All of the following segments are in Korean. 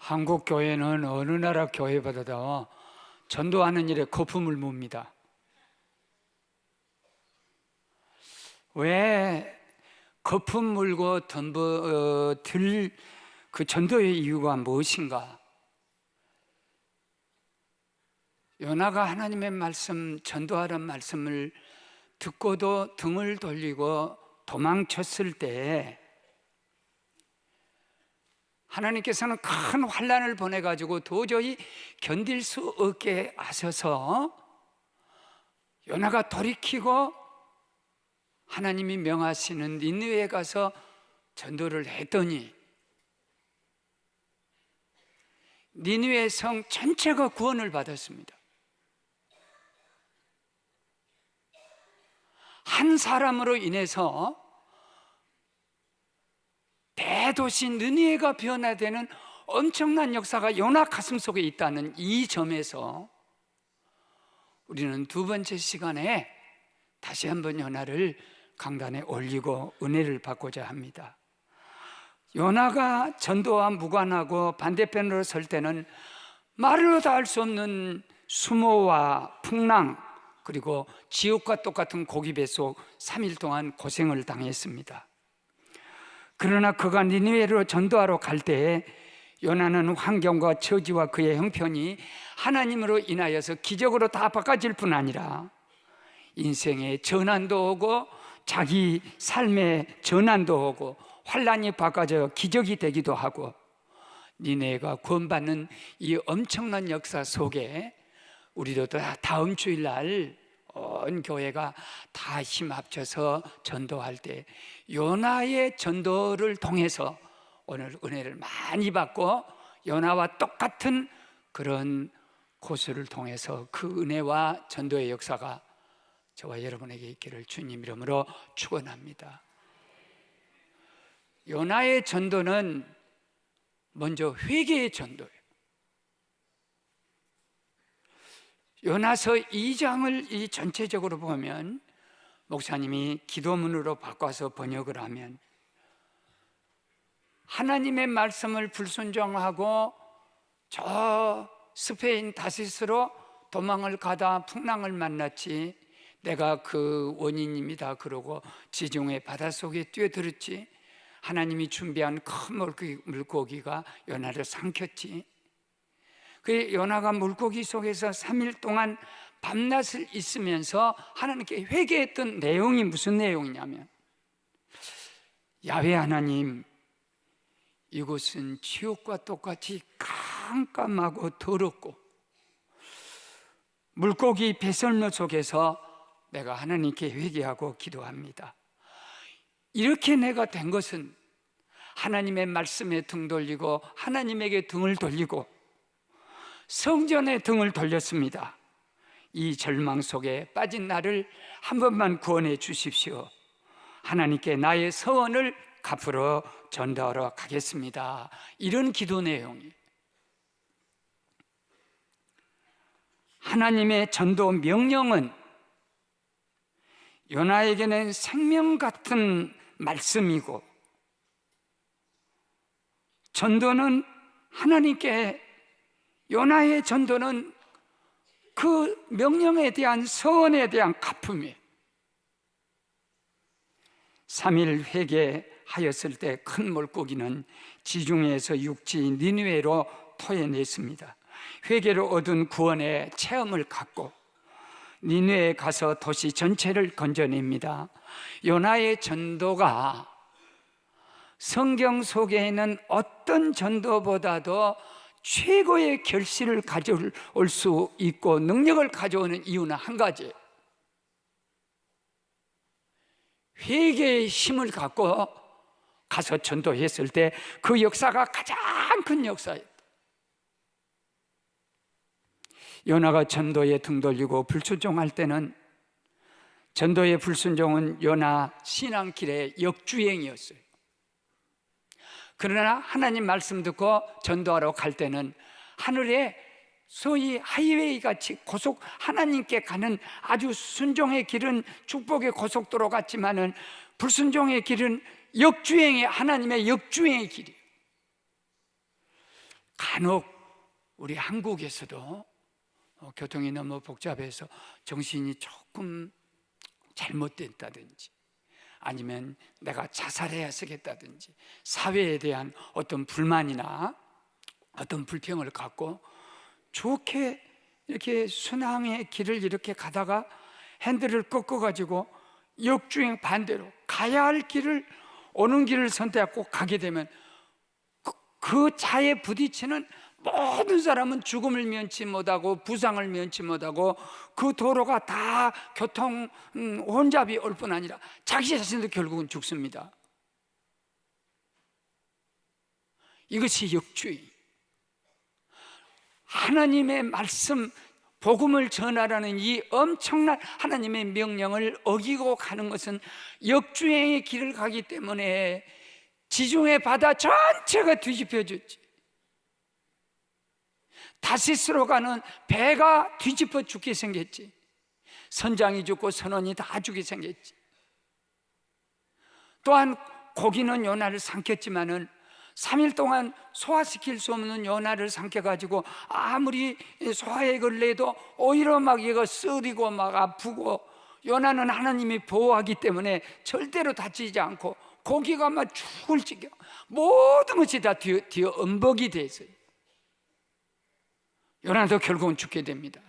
한국 교회는 어느 나라 교회보다도 전도하는 일에 거품을 뭅니다. 왜 거품 물고 들 그 전도의 이유가 무엇인가? 요나가 하나님의 말씀, 전도하는 말씀을 듣고도 등을 돌리고 도망쳤을 때 하나님께서는 큰 환난을 보내가지고 도저히 견딜 수 없게 하셔서 요나가 돌이키고 하나님이 명하시는 니느웨에 가서 전도를 했더니 니느웨 성 전체가 구원을 받았습니다. 한 사람으로 인해서 대도시 니느웨가 변화되는 엄청난 역사가 요나 가슴 속에 있다는 이 점에서 우리는 두 번째 시간에 다시 한번 요나를 강단에 올리고 은혜를 받고자 합니다. 요나가 전도와 무관하고 반대편으로 설 때는 말로 다 할 수 없는 수모와 풍랑, 그리고 지옥과 똑같은 고기배속 3일 동안 고생을 당했습니다. 그러나 그가 니느웨로 전도하러 갈 때에 요나는 환경과 처지와 그의 형편이 하나님으로 인하여서 기적으로 다 바꿔질 뿐 아니라 인생의 전환도 오고 자기 삶의 전환도 오고 환란이 바꿔져 기적이 되기도 하고 니느웨가 구원받는 이 엄청난 역사 속에 우리도 다음 주일날 온 교회가 다 힘 합쳐서 전도할 때 요나의 전도를 통해서 오늘 은혜를 많이 받고 요나와 똑같은 그런 고수를 통해서 그 은혜와 전도의 역사가 저와 여러분에게 있기를 주님 이름으로 축원합니다. 요나의 전도는 먼저 회개의 전도예요. 요나서 2장을 이 전체적으로 보면 목사님이 기도문으로 바꿔서 번역을 하면 하나님의 말씀을 불순종하고 저 스페인 다시스로 도망을 가다 풍랑을 만났지, 내가 그 원인입니다 그러고 지중해 바닷속에 뛰어들었지, 하나님이 준비한 큰 물고기가 요나를 삼켰지. 그 요나가 물고기 속에서 3일 동안 밤낮을 있으면서 하나님께 회개했던 내용이 무슨 내용이냐면, 야훼 하나님, 이곳은 지옥과 똑같이 깜깜하고 더럽고 물고기 배설물 속에서 내가 하나님께 회개하고 기도합니다. 이렇게 내가 된 것은 하나님의 말씀에 등 돌리고 하나님에게 등을 돌리고 성전에 등을 돌렸습니다. 이 절망 속에 빠진 나를 한 번만 구원해 주십시오. 하나님께 나의 서원을 갚으러 전도하러 가겠습니다. 이런 기도 내용이 하나님의 전도 명령은 요나에게는 생명 같은 말씀이고, 전도는 하나님께, 요나의 전도는 그 명령에 대한 서원에 대한 갚음이에요. 3일 회개하였을 때 큰 물고기는 지중해에서 육지 니느웨로 토해냈습니다. 회개로 얻은 구원의 체험을 갖고 니느웨에 가서 도시 전체를 건져냅니다. 요나의 전도가 성경 속에 있는 어떤 전도보다도 최고의 결실을 가져올 수 있고 능력을 가져오는 이유는 한 가지, 회개의 힘을 갖고 가서 전도했을 때 그 역사가 가장 큰 역사였다. 요나가 전도에 등 돌리고 불순종할 때는, 전도의 불순종은 요나 신앙길의 역주행이었어요. 그러나 하나님 말씀 듣고 전도하러 갈 때는 하늘에 소위 하이웨이 같이 하나님께 가는 아주 순종의 길은 축복의 고속도로 같지만은 불순종의 길은 역주행의, 하나님의 역주행의 길이에요. 간혹 우리 한국에서도 교통이 너무 복잡해서 정신이 조금 잘못됐다든지, 아니면 내가 자살해야 쓰겠다든지, 사회에 대한 어떤 불만이나 어떤 불평을 갖고 좋게 이렇게 순항의 길을 이렇게 가다가 핸들을 꺾어가지고 역주행 반대로 가야 할 길을, 오는 길을 선택하고 가게 되면 그 차에 부딪히는 모든 사람은 죽음을 면치 못하고 부상을 면치 못하고 그 도로가 다 교통 혼잡이 올 뿐 아니라 자기 자신도 결국은 죽습니다. 이것이 역주의. 하나님의 말씀, 복음을 전하라는 이 엄청난 하나님의 명령을 어기고 가는 것은 역주행의 길을 가기 때문에 지중해 바다 전체가 뒤집혀졌지. 다시스로 가는 배가 뒤집어 죽게 생겼지. 선장이 죽고 선원이 다 죽게 생겼지. 또한 고기는 요나를 삼켰지만은 3일 동안 소화시킬 수 없는 요나를 삼켜가지고 아무리 소화에 걸려도 오히려 막 얘가 쓰리고 막 아프고, 요나는 하나님이 보호하기 때문에 절대로 다치지 않고 고기가 막 죽을 지경, 모든 것이 다 뒤에 엄벅이 돼 있어요. 요나도 결국은 죽게 됩니다.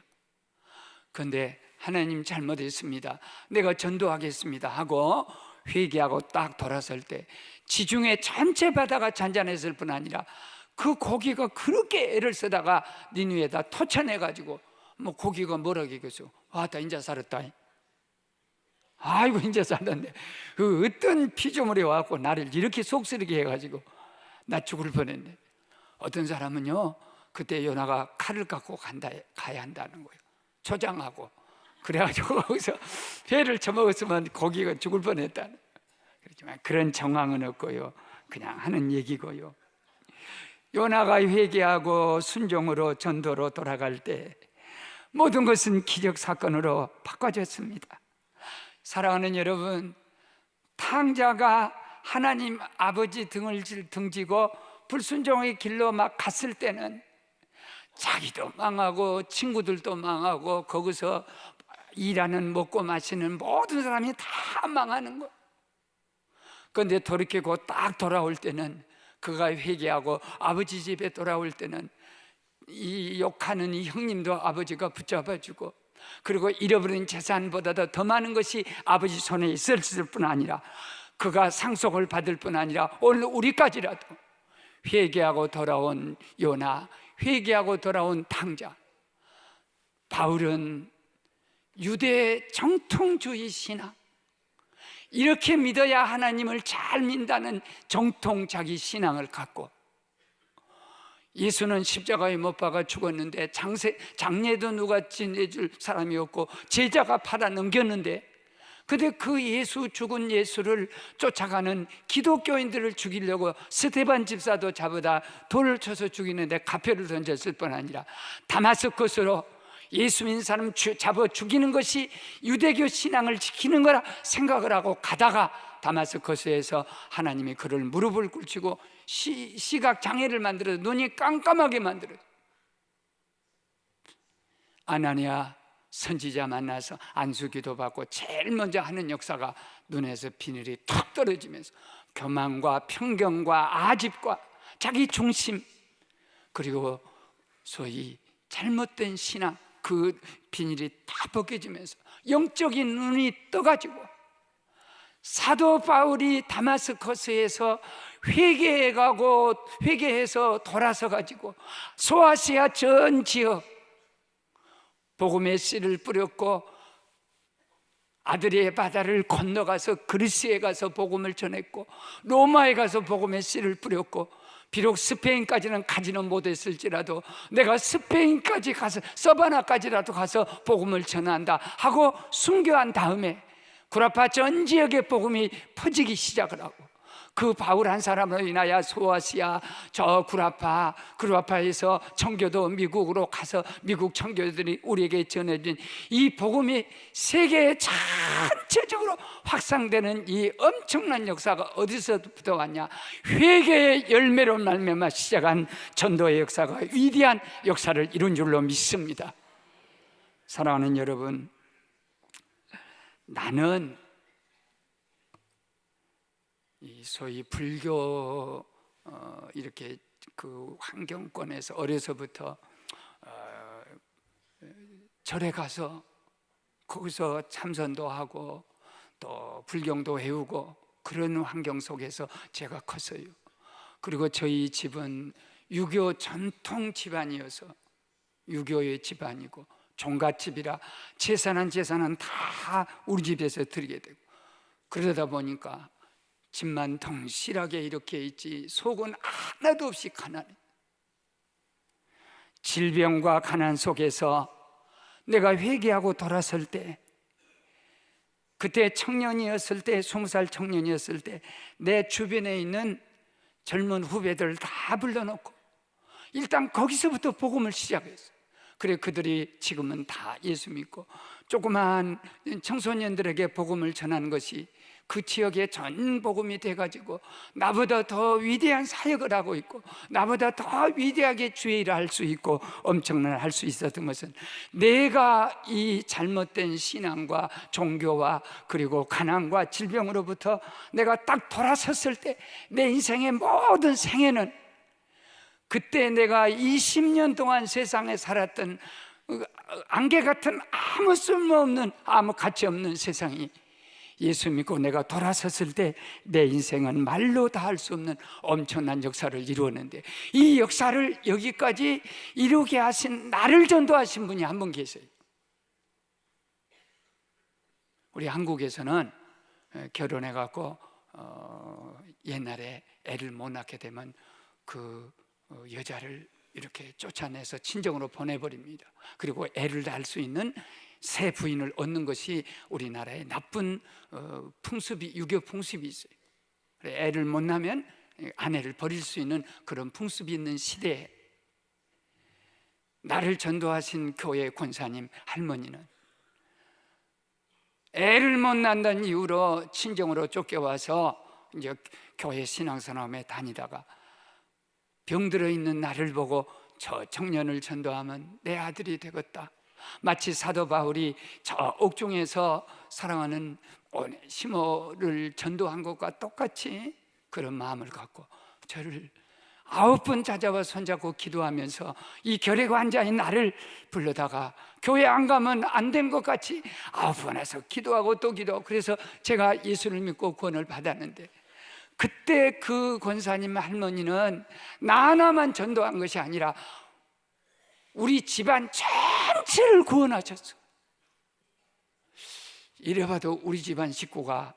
그런데 하나님 잘못했습니다, 내가 전도하겠습니다 하고 회개하고 딱 돌아설 때 지중해 전체 바다가 잔잔했을 뿐 아니라 그 고기가 그렇게 애를 쓰다가 니느웨에다 토쳐내가지고 뭐 고기가 뭐라고 얘기했어? 나 인자 살았다. 아이고 인자 살았네. 그 어떤 피조물이 와갖고 나를 이렇게 속쓰리게 해가지고 나 죽을 뻔했네. 어떤 사람은요, 그때 요나가 칼을 갖고 가야 한다는 거예요. 초장하고. 그래가지고 거기서 회를 처먹었으면 고기가 죽을 뻔했다는. 그렇지만 그런 정황은 없고요, 그냥 하는 얘기고요. 요나가 회개하고 순종으로 전도로 돌아갈 때 모든 것은 기적 사건으로 바꿔졌습니다. 사랑하는 여러분, 탕자가 하나님 아버지 등을 등지고 불순종의 길로 막 갔을 때는 자기도 망하고 친구들도 망하고 거기서 일하는 먹고 마시는 모든 사람이 다 망하는 거예요. 그런데 돌이키고 딱 돌아올 때는, 그가 회개하고 아버지 집에 돌아올 때는 이 욕하는 이 형님도 아버지가 붙잡아주고, 그리고 잃어버린 재산보다도 더 많은 것이 아버지 손에 있었을 뿐 아니라 그가 상속을 받을 뿐 아니라 오늘 우리까지라도 회개하고 돌아온 요나, 회개하고 돌아온 탕자. 바울은 유대 정통주의 신앙, 이렇게 믿어야 하나님을 잘 믿는다는 정통 자기 신앙을 갖고, 예수는 십자가에 못 박아 죽었는데 장례도 누가 지내줄 사람이 없고 제자가 팔아 넘겼는데, 근데 그 예수, 죽은 예수를 쫓아가는 기독교인들을 죽이려고 스데반 집사도 잡아다 돌을 쳐서 죽이는데 가표를 던졌을 뿐 아니라 다마스커스로 예수 믿는 사람 잡아 죽이는 것이 유대교 신앙을 지키는 거라 생각을 하고 가다가 다마스커스에서 하나님이 그를 무릎을 꿇히고 시각 장애를 만들어 눈이 깜깜하게 만들어. 아나니아 선지자 만나서 안수기도 받고 제일 먼저 하는 역사가 눈에서 비늘이 툭 떨어지면서 교만과 편견과 아집과 자기 중심, 그리고 소위 잘못된 신앙, 그 비닐이 다 벗겨지면서 영적인 눈이 떠가지고 사도 바울이 다마스커스에서 회개해서 돌아서 가지고 소아시아 전 지역 복음의 씨를 뿌렸고, 아드리의 바다를 건너가서 그리스에 가서 복음을 전했고, 로마에 가서 복음의 씨를 뿌렸고, 비록 스페인까지는 가지는 못했을지라도 내가 스페인까지 가서 서바나까지라도 가서 복음을 전한다 하고 순교한 다음에 구라파 전 지역의 복음이 퍼지기 시작을 하고, 그 바울 한 사람으로 인하여 소아시아, 저 구라파에서 청교도 미국으로 가서 미국 청교도들이 우리에게 전해진 이 복음이 세계 전체적으로 확산되는 이 엄청난 역사가 어디서부터 왔냐? 회개의 열매로 말미암아 시작한 전도의 역사가 위대한 역사를 이룬 줄로 믿습니다. 사랑하는 여러분, 나는 이 소위 불교 이렇게 그 환경권에서 어려서부터 절에 가서 거기서 참선도 하고 또 불경도 해오고 그런 환경 속에서 제가 컸어요. 그리고 저희 집은 유교 전통 집안이어서 유교의 집안이고 종갓집이라 제사는 다 우리 집에서 드리게 되고, 그러다 보니까 집만 덩실하게 이렇게 있지 속은 하나도 없이 가난해. 질병과 가난 속에서 내가 회개하고 돌아설 때, 그때 청년이었을 때, 20살 청년이었을 때 내 주변에 있는 젊은 후배들 다 불러놓고 일단 거기서부터 복음을 시작했어요. 그래 그들이 지금은 다 예수 믿고 조그만 청소년들에게 복음을 전하는 것이 그 지역의 전 복음이 돼가지고 나보다 더 위대한 사역을 하고 있고 나보다 더 위대하게 주의 일을 할 수 있고 엄청난 할 수 있었던 것은 내가 이 잘못된 신앙과 종교와 그리고 가난과 질병으로부터 내가 딱 돌아섰을 때 내 인생의 모든 생애는, 그때 내가 20년 동안 세상에 살았던 안개 같은 아무 쓸모없는, 아무 가치 없는 세상이 예수 믿고 내가 돌아섰을 때 내 인생은 말로 다 할 수 없는 엄청난 역사를 이루었는데, 이 역사를 여기까지 이루게 하신, 나를 전도하신 분이 한 분 계세요. 우리 한국에서는 결혼해갖고 옛날에 애를 못 낳게 되면 그 여자를 이렇게 쫓아내서 친정으로 보내버립니다. 그리고 애를 낳을 수 있는 새 부인을 얻는 것이 우리나라의 나쁜 풍습이, 유교 풍습이 있어요. 애를 못 낳으면 아내를 버릴 수 있는 그런 풍습이 있는 시대에 나를 전도하신 교회 권사님 할머니는 애를 못 낳는다는 이유로 친정으로 쫓겨와서 이제 교회 신앙생활에 다니다가 병들어 있는 나를 보고 저 청년을 전도하면 내 아들이 되겠다. 마치 사도 바울이 저 옥중에서 사랑하는 오네시모를 전도한 것과 똑같이 그런 마음을 갖고 저를 9번 찾아와 손잡고 기도하면서 이 결핵 환자인 나를 불러다가 교회 안 가면 안 된 것 같이 9번 해서 기도하고 또 기도하고, 그래서 제가 예수를 믿고 구원을 받았는데, 그때 그 권사님 할머니는 나 하나만 전도한 것이 아니라 우리 집안 전체를 구원하셨어. 이래봐도 우리 집안 식구가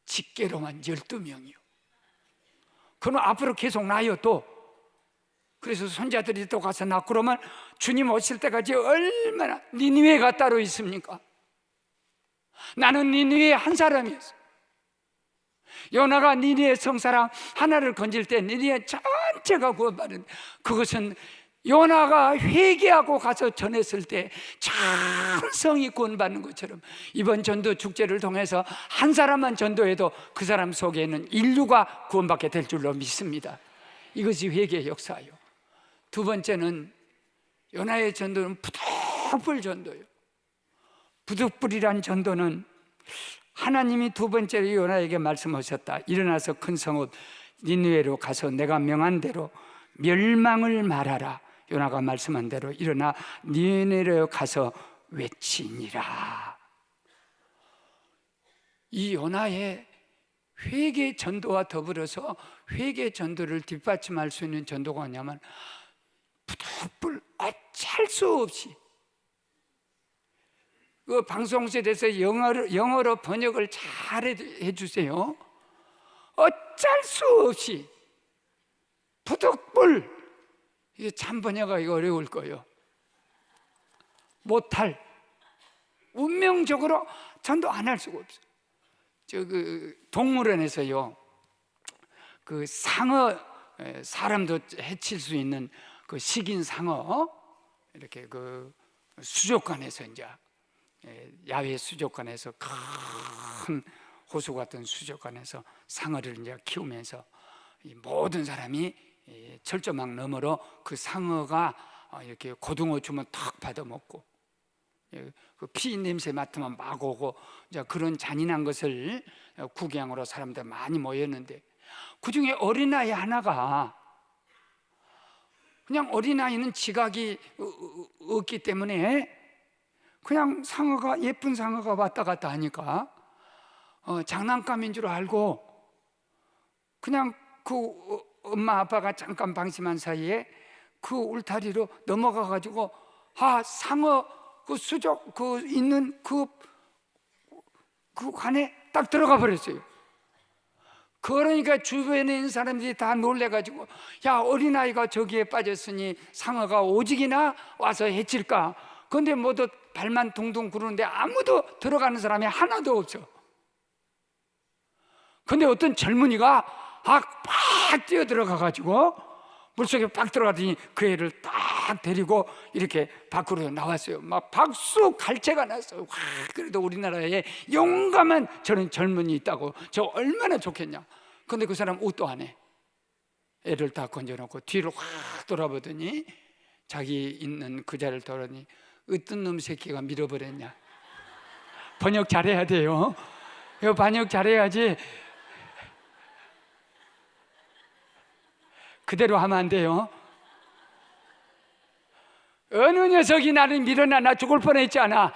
직계로만 12명이요. 그럼 앞으로 계속 나요 또. 그래서 손자들이 또 가서 낳고 그러면 주님 오실 때까지 얼마나, 니느웨가 따로 있습니까? 나는 니느웨 한 사람이었어. 요나가 니느웨 성사람 하나를 건질 때 니느웨 전체가 구원받은, 그것은 요나가 회개하고 가서 전했을 때 찬성이 구원받는 것처럼 이번 전도 축제를 통해서 한 사람만 전도해도 그 사람 속에는 인류가 구원받게 될 줄로 믿습니다. 이것이 회개의 역사예요. 두 번째는 요나의 전도는 부득불 전도예요. 부득불이란 전도는 하나님이 두 번째로 요나에게 말씀하셨다. 일어나서 큰 성읍 니느웨로 가서 내가 명한 대로 멸망을 말하라. 요나가 말씀한 대로 일어나 니느웨로 가서 외치니라. 이 요나의 회개 전도와 더불어서 회개 전도를 뒷받침할 수 있는 전도가 뭐냐면 부득불 어쩔 수 없이, 그 방송실에서 영어로 번역을 잘 해주세요. 어쩔 수 없이 부득불, 이게 참 번역하기 어려울 거예요. 못할, 운명적으로 전도 안 할 수가 없어요. 그 동물원에서요, 그 상어, 사람도 해칠 수 있는 그 식인 상어, 이렇게 그 수족관에서 이제 야외 수족관에서 큰 호수 같은 수족관에서 상어를 이제 키우면서 이 모든 사람이 철조망 너머로 그 상어가 이렇게 고등어 주면 탁 받아 먹고 그 피 냄새 맡으면 막 오고 이제 그런 잔인한 것을 구경으로 사람들 많이 모였는데 그 중에 어린아이 하나가 그냥 어린아이는 지각이 없기 때문에 그냥 상어가 예쁜 상어가 왔다 갔다 하니까 장난감인 줄 알고 그냥 그 엄마 아빠가 잠깐 방심한 사이에 그 울타리로 넘어가 가지고 상어 그 수족 그 있는 그 관에 딱 들어가 버렸어요. 그러니까 주변에 있는 사람들이 다 놀래가지고 야 어린아이가 저기에 빠졌으니 상어가 오직이나 와서 해칠까. 그런데 모두 발만 둥둥 구르는데 아무도 들어가는 사람이 하나도 없어. 근데 어떤 젊은이가 팍 뛰어 들어가가지고 물속에 팍 들어가더니 그 애를 딱 데리고 이렇게 밖으로 나왔어요. 막 박수 갈채가 났어요. 그래도 우리나라에 용감한 저런 젊은이 있다고 저 얼마나 좋겠냐. 근데 그 사람 옷도 안 해. 애를 다 건져놓고 뒤로 확 돌아보더니 자기 있는 그 자리를 돌아니 어떤 놈 새끼가 밀어버렸냐. 번역 잘해야 돼요. 이거 번역 잘해야지. 그대로 하면 안 돼요. 어느 녀석이 나를 밀어놔 나 죽을 뻔했잖아.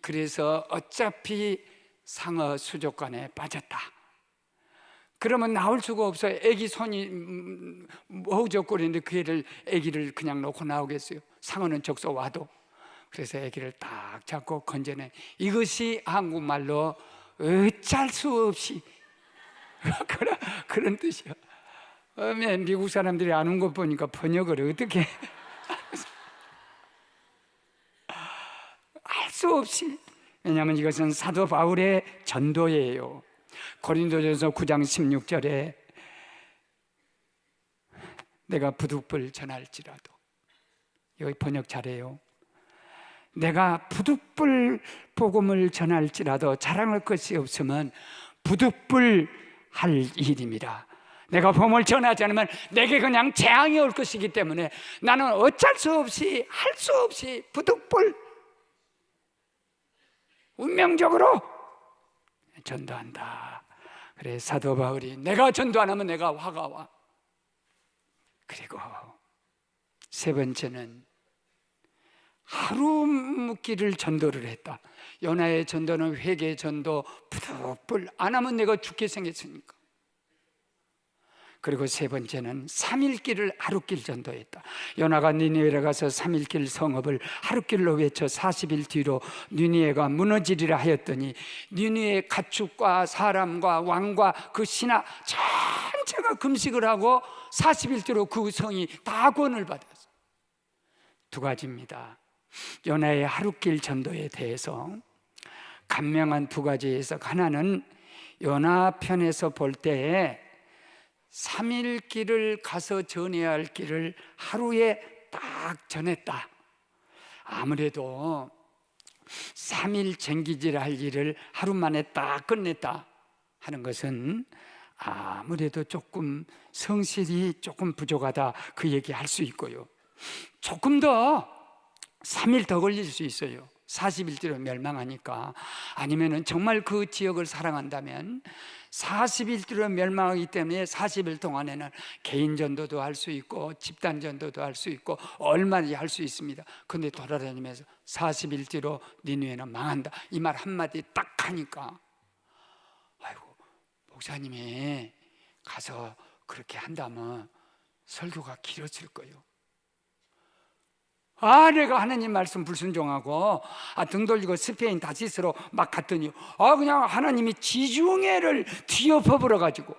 그래서 어차피 상어 수족관에 빠졌다. 그러면 나올 수가 없어요. 애기 손이 허우적거리는데 그 애기를 그냥 놓고 나오겠어요? 상어는 적서 와도. 그래서 애기를 딱 잡고 건져내. 이것이 한국말로 어쩔 수 없이 그런 뜻이야. 미국 사람들이 아는 것 보니까 번역을 어떻게 알 수 없이. 왜냐하면 이것은 사도 바울의 전도예요. 고린도전서 9장 16절에 내가 부득불 전할지라도, 여기 번역 잘해요. 내가 부득불 복음을 전할지라도 자랑할 것이 없으면 부득불 할 일입니다. 내가 복음을 전하지 않으면 내게 그냥 재앙이 올 것이기 때문에 나는 어쩔 수 없이 할 수 없이 부득불 운명적으로 전도한다. 그래 사도 바울이 내가 전도 안 하면 내가 화가 와. 그리고 세 번째는 하루 묵기를 전도를 했다. 요나의 전도는 회개 전도, 부득불 안 하면 내가 죽게 생겼으니까. 그리고 세 번째는 3일길을 하루길 전도했다. 요나가 니느웨에 가서 3일길 성읍을 하루길로 외쳐 40일 뒤로 니느웨가 무너지리라 하였더니 니느웨 가축과 사람과 왕과 그 신하 전체가 금식을 하고 40일 뒤로 그 성이 다 구원을 받았어요. 두 가지입니다. 요나의 하루길 전도에 대해서 간명한 두 가지 해석. 하나는 요나 편에서 볼 때에 3일 길을 가서 전해야 할 길을 하루에 딱 전했다. 아무래도 3일 쟁기질 할 일을 하루 만에 딱 끝냈다 하는 것은 아무래도 조금 성실이 조금 부족하다 그 얘기 할 수 있고요. 조금 더 3일 더 걸릴 수 있어요. 40일 뒤로 멸망하니까. 아니면은 정말 그 지역을 사랑한다면 40일 뒤로 멸망하기 때문에 40일 동안에는 개인 전도도 할 수 있고 집단 전도도 할 수 있고 얼마든지 할 수 있습니다. 그런데 돌아다니면서 40일 뒤로 니느웨는 망한다 이 말 한마디 딱 하니까 아이고 목사님이 가서 그렇게 한다면 설교가 길어질 거예요. 내가 하나님 말씀 불순종하고 등 돌리고 스페인 다시스로 막 갔더니 그냥 하나님이 지중해를 뒤엎어 버려 가지고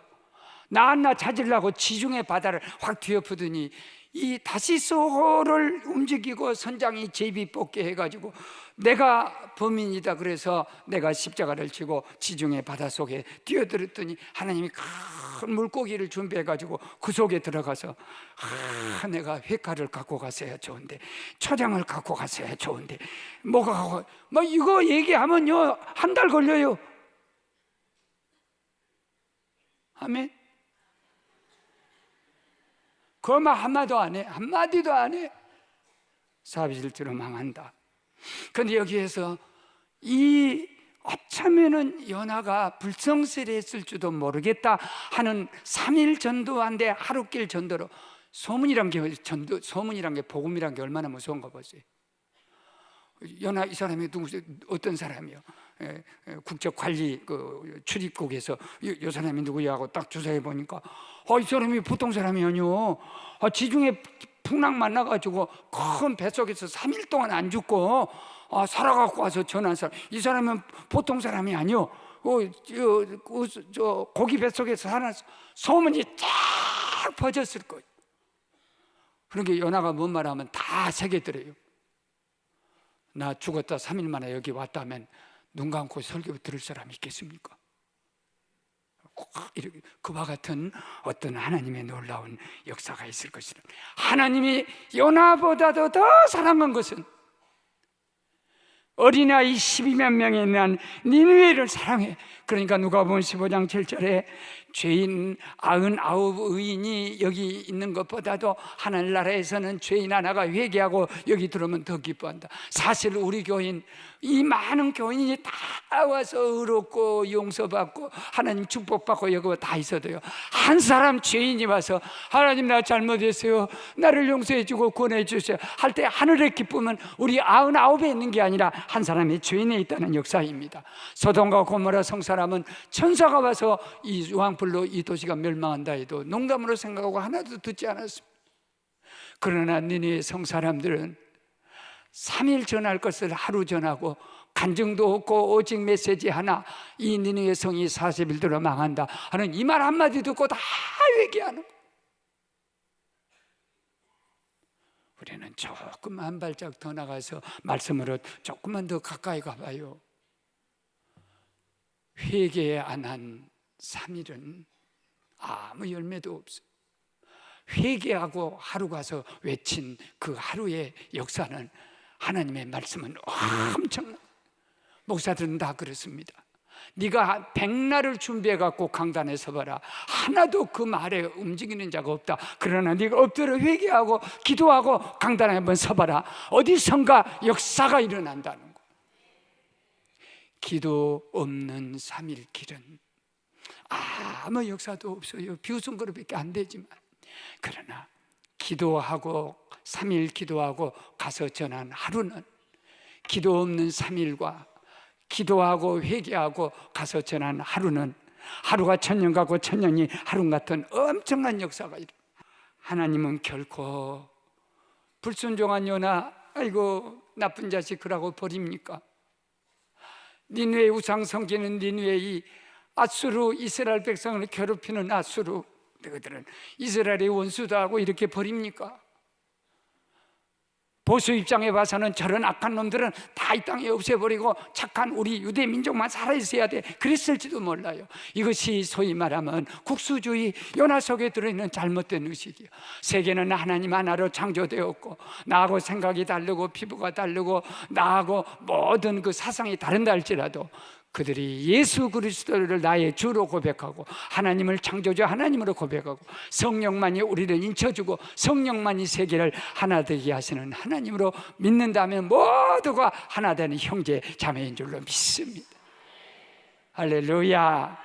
나 찾으려고 지중해 바다를 확 뒤엎으더니 이 다시소를 움직이고 선장이 제비 뽑게 해가지고 내가 범인이다 그래서 내가 십자가를 지고 지중해 바닷속에 뛰어들었더니 하나님이 큰 물고기를 준비해가지고 그 속에 들어가서 내가 회칼을 갖고 갔어야 좋은데, 초장을 갖고 갔어야 좋은데, 뭐가 뭐 이거 얘기하면요 1달 걸려요. 아멘. 그만 한마디도 안 해. 한마디도 안 해. 사비질주로 망한다. 그런데 여기에서 이 어쩌면은 연하가 불성실했을지도 모르겠다 하는 3일 전도한데 하루길 전도로, 소문이란 게 복음이란 게 얼마나 무서운가 보세요. 연하 이 사람이 누구세요? 어떤 사람이요? 국적관리 출입국에서 이 사람이 누구야 하고 딱 조사해 보니까 이 사람이 보통 사람이 아니요. 지중해 풍랑 만나가지고 큰 뱃속에서 3일 동안 안 죽고 살아갖고 와서 전한 사람. 이 사람은 보통 사람이 아니요. 고기 뱃속에서 살아서 소문이 쫙 퍼졌을 거예요. 그러니까 연하가 뭔 말하면 다 새겨들어요. 나 죽었다 3일 만에 여기 왔다면 눈 감고 설교 들을 사람이 있겠습니까? 그와 같은 어떤 하나님의 놀라운 역사가 있을 것이라. 하나님이 요나보다도 더 사랑한 것은 어린아이 12만 명에 난 니느웨를 사랑해. 그러니까 누가복음 15장 7절에 죄인 99 의인이 여기 있는 것보다도 하늘나라에서는 죄인 하나가 회개하고 여기 들어오면 더 기뻐한다. 사실 우리 교인, 이 많은 교인이 다 와서 의롭고 용서받고 하나님 축복받고 여기 다 있어도요, 한 사람 죄인이 와서 하나님 나 잘못했어요, 나를 용서해 주고 구원해 주세요 할 때 하늘의 기쁨은 우리 99에 있는 게 아니라 한 사람이 죄인에 있다는 역사입니다. 소돔과 고모라 성사람은 천사가 와서 이 유황불로 이 도시가 멸망한다 해도 농담으로 생각하고 하나도 듣지 않았습니다. 그러나 니느웨 성사람들은 3일 전할 것을 하루 전하고 간증도 없고 오직 메시지 하나, 이 니느웨 성이 40일 들어 망한다 하는 이 말 한마디 듣고 다 회개하는 거예요. 우리는 조금 한 발짝 더 나가서 말씀으로 조금만 더 가까이 가봐요. 회개 안 한 3일은 아무 열매도 없어. 회개하고 하루 가서 외친 그 하루의 역사는, 하나님의 말씀은 엄청나. 목사들은 다 그렇습니다. 네가 백날을 준비해갖고 강단에 서봐라, 하나도 그 말에 움직이는 자가 없다. 그러나 네가 엎드려 회개하고 기도하고 강단에 한번 서봐라, 어디선가 역사가 일어난다는 거. 기도 없는 3일 길은 아무 역사도 없어요. 비웃음 그릇밖에 안 되지만, 그러나 기도하고 3일 기도하고 가서 전한 하루는, 기도 없는 3일과 기도하고 회개하고 가서 전한 하루는, 하루가 천년 가고 천년이 하루 같은 엄청난 역사가 일어나. 하나님은 결코 불순종한 요나, 아이고 나쁜 자식 그러고 버립니까? 니느웨 우상 섬기는 니느웨, 아수르, 이스라엘 백성을 괴롭히는 아수르, 그들은 이스라엘의 원수도 하고 이렇게 버립니까? 보수 입장에 봐서는 저런 악한 놈들은 다 이 땅에 없애버리고 착한 우리 유대 민족만 살아있어야 돼, 그랬을지도 몰라요. 이것이 소위 말하면 국수주의, 요나 속에 들어있는 잘못된 의식이에요. 세계는 하나님 하나로 창조되었고 나하고 생각이 다르고 피부가 다르고 나하고 모든 그 사상이 다른다 할지라도 그들이 예수 그리스도를 나의 주로 고백하고 하나님을 창조주 하나님으로 고백하고 성령만이 우리를 인쳐주고 성령만이 세계를 하나 되게 하시는 하나님으로 믿는다면 모두가 하나 되는 형제 자매인 줄로 믿습니다. 할렐루야.